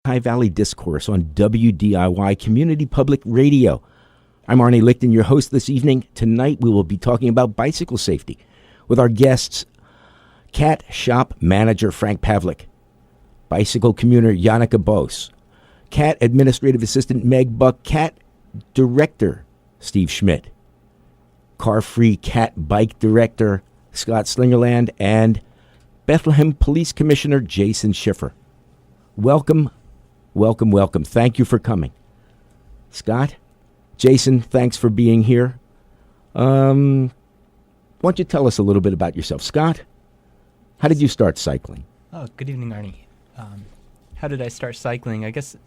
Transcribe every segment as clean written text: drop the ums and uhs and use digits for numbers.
Lehigh Valley Discourse on WDIY Community Public Radio. I'm Arnie Lichten, your host this evening. Tonight we will be talking about bicycle safety with our guests, Cat Shop Manager Frank Pavlik, Bicycle Commuter Yannicka Bose, Cat Administrative Assistant Meg Buck, Cat Director Steve Schmidt, Car Free Cat Bike Director Scott Slingerland, and Bethlehem Police Commissioner Jason Schiffer. Welcome, welcome, welcome. Thank you for coming. Scott, Jason, thanks for being here. Why don't you tell us a little bit about yourself? Scott, how did you start cycling? Oh, good evening, Arnie. How did I start cycling? I guess,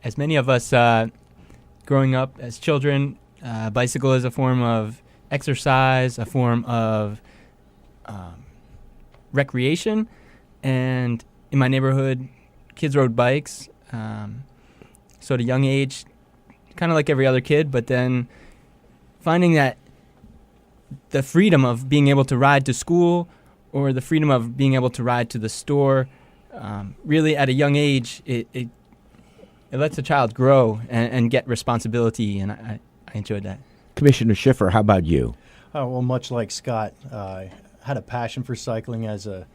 as many of us growing up as children, bicycle is a form of exercise, a form of recreation, and in my neighborhood, kids rode bikes. So at a young age, kind of like every other kid, but then finding that the freedom of being able to ride to school or the freedom of being able to ride to the store, really at a young age, it lets a child grow and get responsibility, and I enjoyed that. Commissioner Schiffer, how about you? Well, much like Scott, I had a passion for cycling as a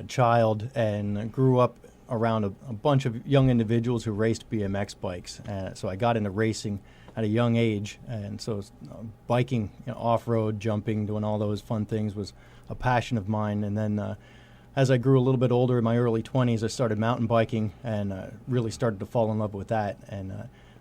child and grew up around a bunch of young individuals who raced BMX bikes. So I got into racing at a young age, and so biking, off-road, jumping, doing all those fun things was a passion of mine. And then as I grew a little bit older, in my early 20s, I started mountain biking and really started to fall in love with that. And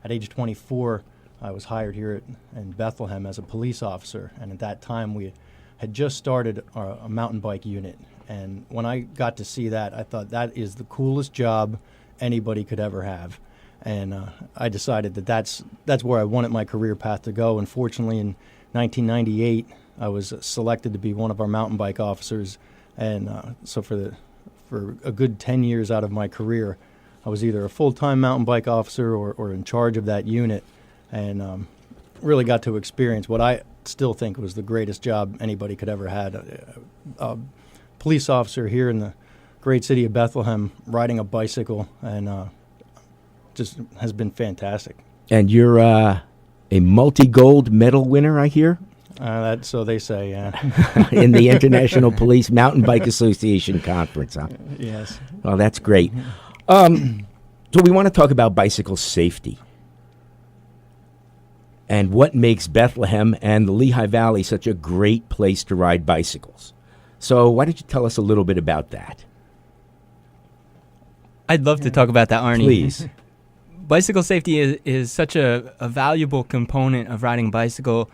at age 24, I was hired here in Bethlehem as a police officer, and at that time we had just started a mountain bike unit. And when I got to see that, I thought that is the coolest job anybody could ever have. And I decided that that's where I wanted my career path to go. And fortunately, in 1998, I was selected to be one of our mountain bike officers. And so for a good 10 years out of my career, I was either a full-time mountain bike officer or in charge of that unit, and really got to experience what I still think was the greatest job anybody could ever had. Police officer here in the great city of Bethlehem, riding a bicycle, and just has been fantastic. And you're a multi-gold medal winner, I hear? So they say, yeah. In the International Police Mountain Bike Association Conference, huh? Yes. Well, that's great. So we want to talk about bicycle safety and what makes Bethlehem and the Lehigh Valley such a great place to ride bicycles. So why don't you tell us a little bit about that? I'd love to talk about that, Arnie. Please. Bicycle safety is such a valuable component of riding a bicycle,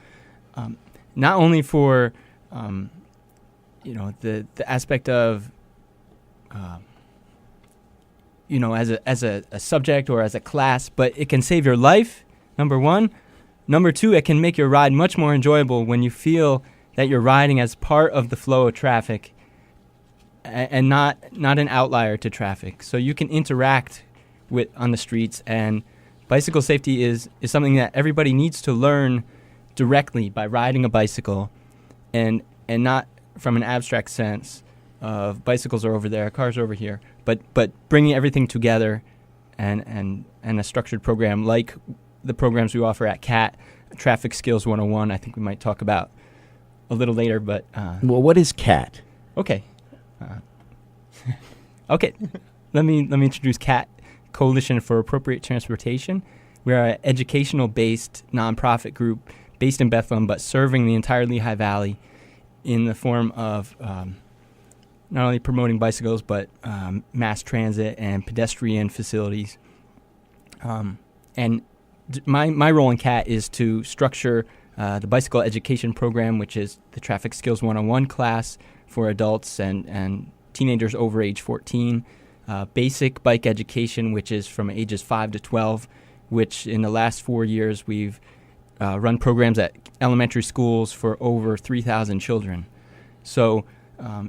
not only for the aspect of as a subject or as a class, but it can save your life, number one. Number two, it can make your ride much more enjoyable when you feel that you're riding as part of the flow of traffic and not an outlier to traffic. So you can interact on the streets, and bicycle safety is something that everybody needs to learn directly by riding a bicycle, and not from an abstract sense of bicycles are over there, cars are over here, but bringing everything together and a structured program like the programs we offer at CAT, Traffic Skills 101, I think we might talk about a little later, but... well, what is CAT? Okay. Okay. Let me introduce CAT, Coalition for Appropriate Transportation. We are an educational-based nonprofit group based in Bethlehem, but serving the entire Lehigh Valley in the form of not only promoting bicycles, but mass transit and pedestrian facilities. And my role in CAT is to structure the bicycle education program, which is the Traffic Skills 101 class for adults and teenagers over age 14. Basic bike education, which is from ages 5 to 12, which in the last 4 years we've run programs at elementary schools for over 3,000 children. So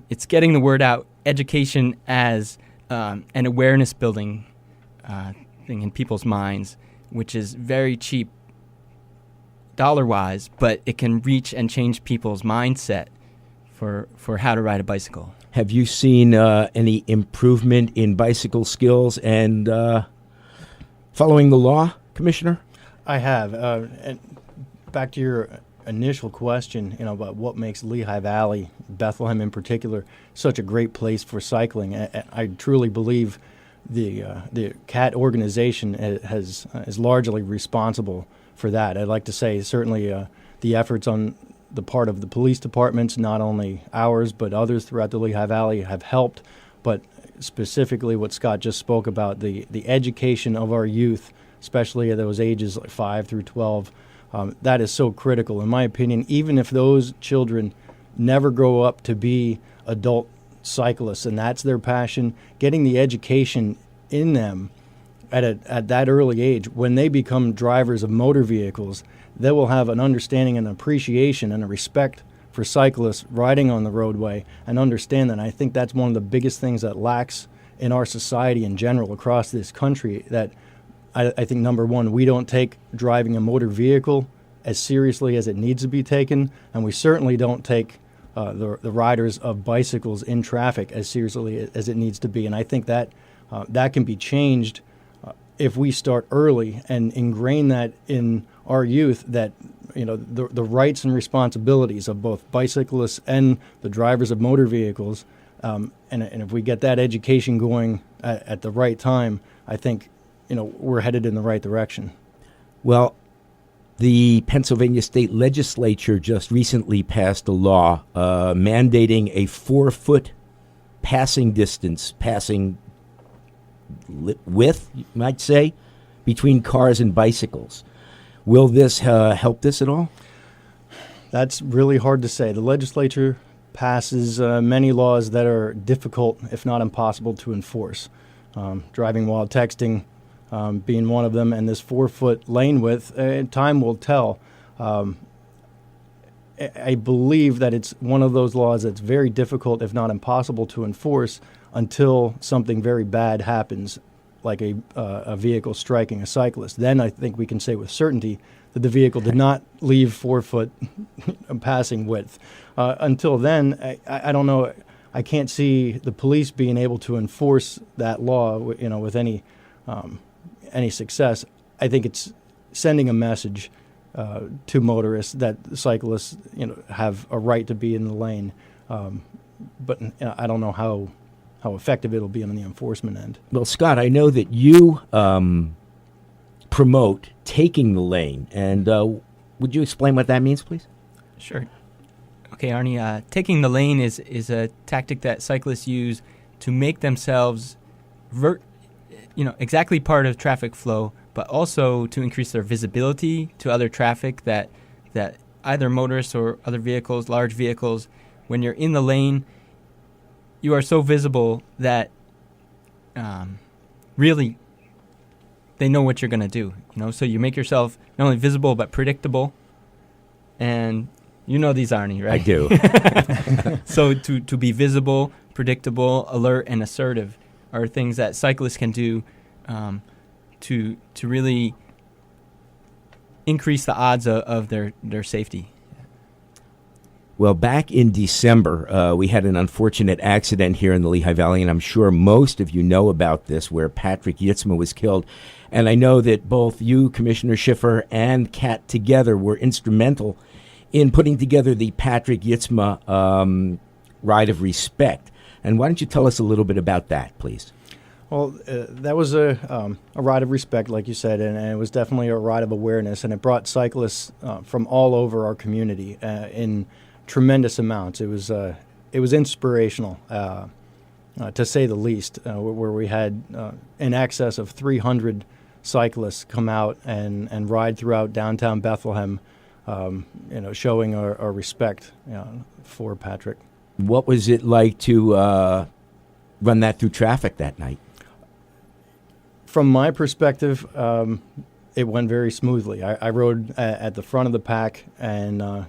it's getting the word out, education as an awareness-building thing in people's minds, which is very cheap dollar-wise, but it can reach and change people's mindset for how to ride a bicycle. Have you seen any improvement in bicycle skills and following the law, Commissioner? I have. And back to your initial question, about what makes Lehigh Valley, Bethlehem in particular, such a great place for cycling. I truly believe the CAT organization is largely responsible for that. I'd like to say certainly the efforts on the part of the police departments, not only ours but others throughout the Lehigh Valley, have helped. But specifically what Scott just spoke about, the education of our youth, especially at those ages like 5 through 12, that is so critical. In my opinion, even if those children never grow up to be adult cyclists and that's their passion, getting the education in them at that early age, when they become drivers of motor vehicles, they will have an understanding and appreciation and a respect for cyclists riding on the roadway and understand that. And I think that's one of the biggest things that lacks in our society in general across this country, that I think, number one, we don't take driving a motor vehicle as seriously as it needs to be taken, and we certainly don't take the riders of bicycles in traffic as seriously as it needs to be. And I think that that can be changed if we start early and ingrain that in our youth, that the rights and responsibilities of both bicyclists and the drivers of motor vehicles, and if we get that education going at the right time, I think we're headed in the right direction. Well, the Pennsylvania State Legislature just recently passed a law mandating a 4-foot passing distance, passing width, you might say, between cars and bicycles. Will this help this at all? That's really hard to say. The legislature passes many laws that are difficult, if not impossible, to enforce. Driving while texting being one of them, and this 4-foot lane width, time will tell. I believe that it's one of those laws that's very difficult, if not impossible, to enforce until something very bad happens, like a vehicle striking a cyclist. Then I think we can say with certainty that the vehicle did not leave 4-foot passing width. Until then, I don't know. I can't see the police being able to enforce that law, with any success. I think it's sending a message to motorists that cyclists, have a right to be in the lane. But I don't know how effective it'll be on the enforcement end. Well, Scott, I know that you promote taking the lane, and would you explain what that means, please? Sure. Okay, Arnie, taking the lane is a tactic that cyclists use to make themselves exactly part of traffic flow, but also to increase their visibility to other traffic that either motorists or other vehicles, large vehicles, when you're in the lane, you are so visible that really they know what you're going to do. So you make yourself not only visible but predictable, and these, Arnie, right? I do. So to be visible, predictable, alert, and assertive are things that cyclists can do to really increase the odds of their safety. Well, back in December, we had an unfortunate accident here in the Lehigh Valley, and I'm sure most of you know about this, where Patrick Yitzma was killed. And I know that both you, Commissioner Schiffer, and Kat together were instrumental in putting together the Patrick Yitzma Ride of Respect. And why don't you tell us a little bit about that, please? Well, that was a ride of respect, like you said, and it was definitely a ride of awareness, and it brought cyclists from all over our community in tremendous amounts. It was inspirational, to say the least, where we had in excess of 300 cyclists come out and ride throughout downtown Bethlehem, showing our respect for Patrick. What was it like to run that through traffic that night? From my perspective, it went very smoothly. I rode at the front of the pack, and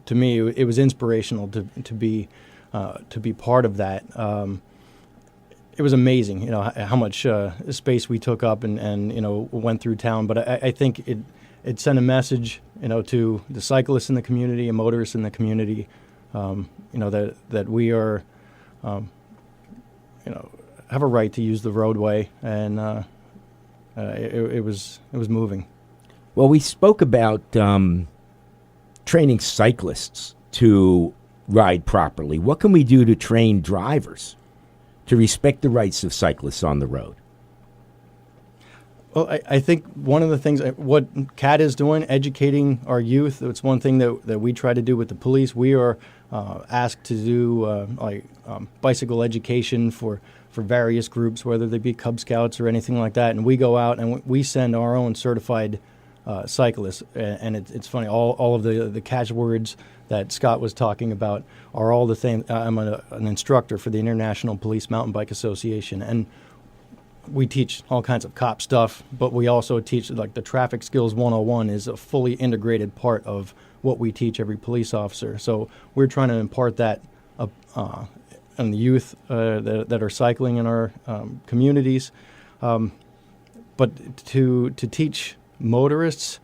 to me, it was inspirational to be part of that. It was amazing, how much space we took up and went through town. But I think it sent a message, to the cyclists in the community and motorists in the community, that we are have a right to use the roadway, and it was moving. Well, we spoke about training cyclists to ride properly. What can we do to train drivers to respect the rights of cyclists on the road? Well, I think one of the things, what CAT is doing, educating our youth, it's one thing that we try to do with the police. We are asked to do bicycle education for various groups, whether they be Cub Scouts or anything like that. And we go out and we send our own certified cyclists. And it's funny, all of the catchwords that Scott was talking about are all the same. I'm an instructor for the International Police Mountain Bike Association, and we teach all kinds of cop stuff, but we also teach, like, the Traffic Skills 101 is a fully integrated part of what we teach every police officer. So we're trying to impart that on the youth that are cycling in our communities. But to teach motorists,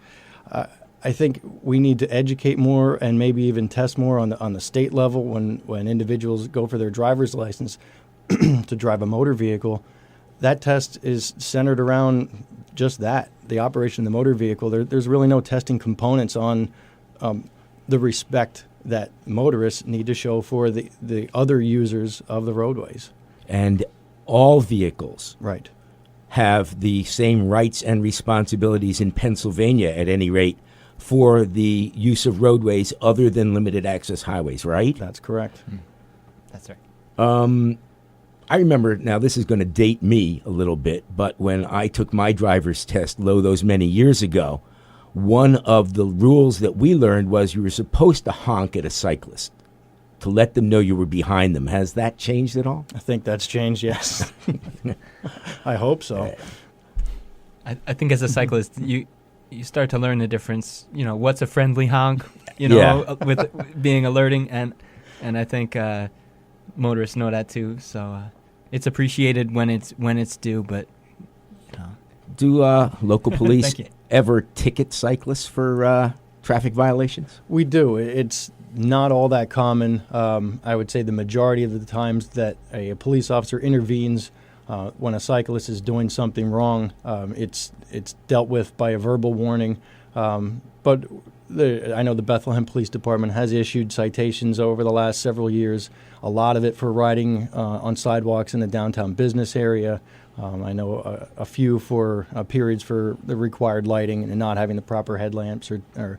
I think we need to educate more and maybe even test more on the state level when individuals go for their driver's license to drive a motor vehicle. That test is centered around just that, the operation of the motor vehicle. There's really no testing components on the respect that motorists need to show for the other users of the roadways. And all vehicles Right. have the same rights and responsibilities in Pennsylvania, at any rate, for the use of roadways other than limited access highways, right? That's correct. That's right. I remember, now this is going to date me a little bit, but when I took my driver's test, those many years ago, one of the rules that we learned was you were supposed to honk at a cyclist to let them know you were behind them. Has that changed at all? I think that's changed, yes. I hope so. I think as a cyclist, you start to learn the difference. What's a friendly honk? With being alerting, and I think motorists know that too. So it's appreciated when it's due. But do local police Thank you. ever ticket cyclists for traffic violations? We do. It's not all that common. I would say the majority of the times that a police officer intervenes when a cyclist is doing something wrong, it's dealt with by a verbal warning. But I know the Bethlehem Police Department has issued citations over the last several years, a lot of it for riding on sidewalks in the downtown business area. I know a few for periods for the required lighting and not having the proper headlamps or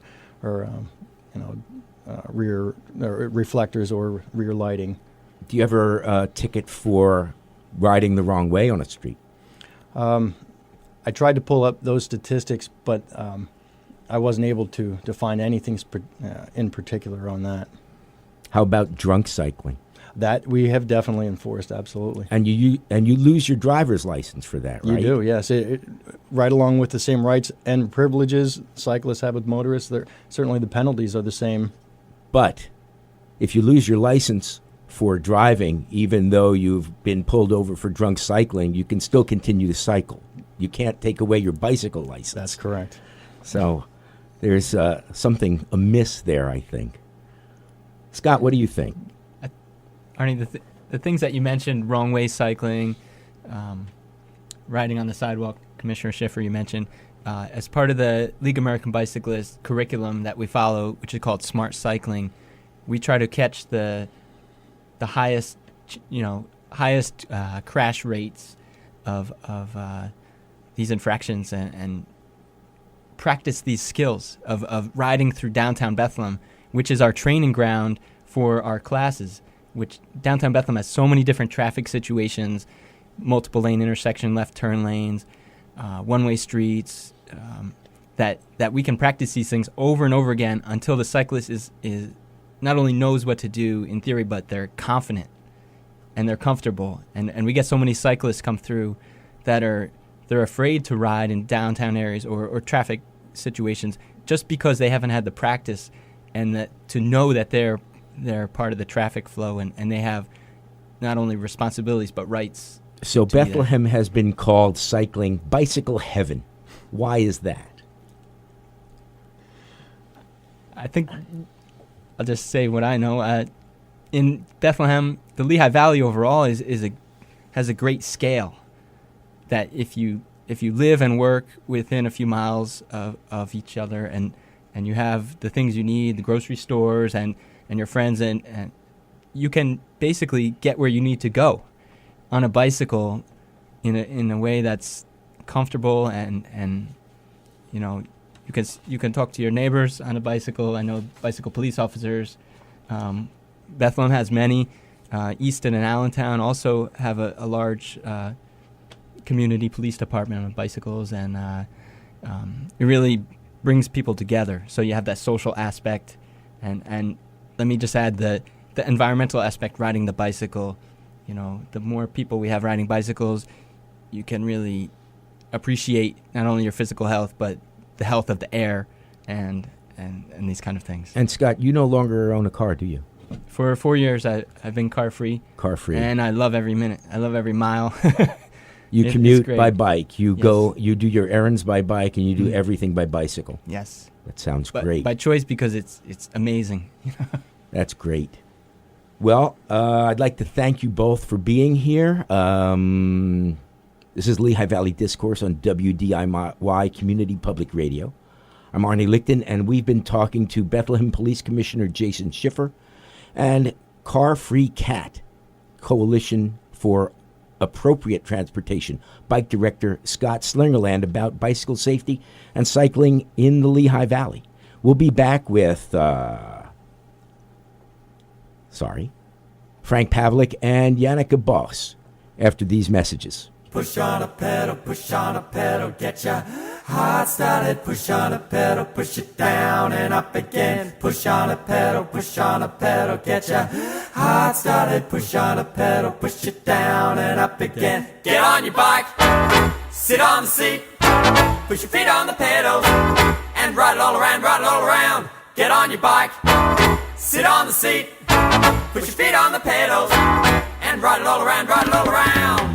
rear reflectors or rear lighting. Do you ever ticket for riding the wrong way on a street? I tried to pull up those statistics, but I wasn't able to find anything in particular on that. How about drunk cycling? That we have definitely enforced, absolutely. And you lose your driver's license for that, right? You do, yes. Right along with the same rights and privileges cyclists have with motorists, certainly the penalties are the same. But if you lose your license for driving, even though you've been pulled over for drunk cycling, you can still continue to cycle. You can't take away your bicycle license. That's correct. So there's something amiss there, I think. Scott, what do you think? Arnie, the things that you mentioned, wrong way cycling, riding on the sidewalk, Commissioner Schiffer, you mentioned, as part of the League of American Bicyclists curriculum that we follow, which is called Smart Cycling, we try to catch the highest crash rates of these infractions and practice these skills of riding through downtown Bethlehem, which is our training ground for our classes. Which downtown Bethlehem has so many different traffic situations, multiple lane intersection, left turn lanes, one-way streets, that we can practice these things over and over again until the cyclist is not only knows what to do in theory, but they're confident and they're comfortable. And we get so many cyclists come through that they're afraid to ride in downtown areas or traffic situations just because they haven't had the practice and that to know that they're part of the traffic flow and they have not only responsibilities but rights. So Bethlehem has been called cycling bicycle heaven. Why is that? I think I'll just say what I know. in Bethlehem, the Lehigh Valley overall has a great scale. That if you live and work within a few miles of each other, and you have the things you need, the grocery stores and your friends, and you can basically get where you need to go on a bicycle in a way that's comfortable, and you can talk to your neighbors on a bicycle. I know bicycle police officers. Bethlehem has many. Easton and Allentown also have a large community police department on bicycles, and it really brings people together. So you have that social aspect, and let me just add the environmental aspect. Riding the bicycle, the more people we have riding bicycles, you can really appreciate not only your physical health but the health of the air and these kind of things. And Scott, you no longer own a car, do you? For 4 years, I've been car-free. Car-free. And I love every minute. I love every mile. You commute by bike. You Yes. go. You do your errands by bike, and you do everything by bicycle. Yes. That sounds But great. by choice, because it's amazing. That's great. Well, I'd like to thank you both for being here. This is Lehigh Valley Discourse on WDIY Community Public Radio. I'm Arnie Lichten, and we've been talking to Bethlehem Police Commissioner Jason Schiffer and Car Free Cat Coalition for Appropriate Transportation Bike Director Scott Slingerland about bicycle safety and cycling in the Lehigh Valley. We'll be back with Frank Pavlik and Yannicka Boss after these messages. Push on a pedal, get ya heart started. Push on a pedal, push it down and up again. Push on a pedal, get ya heart started. Push on a pedal, push it down and up again. Get on your bike, sit on the seat, push your feet on the pedals, and ride it all around, ride it all around. Get on your bike, sit on the seat, push your feet on the pedals, and ride it all around, ride it all around.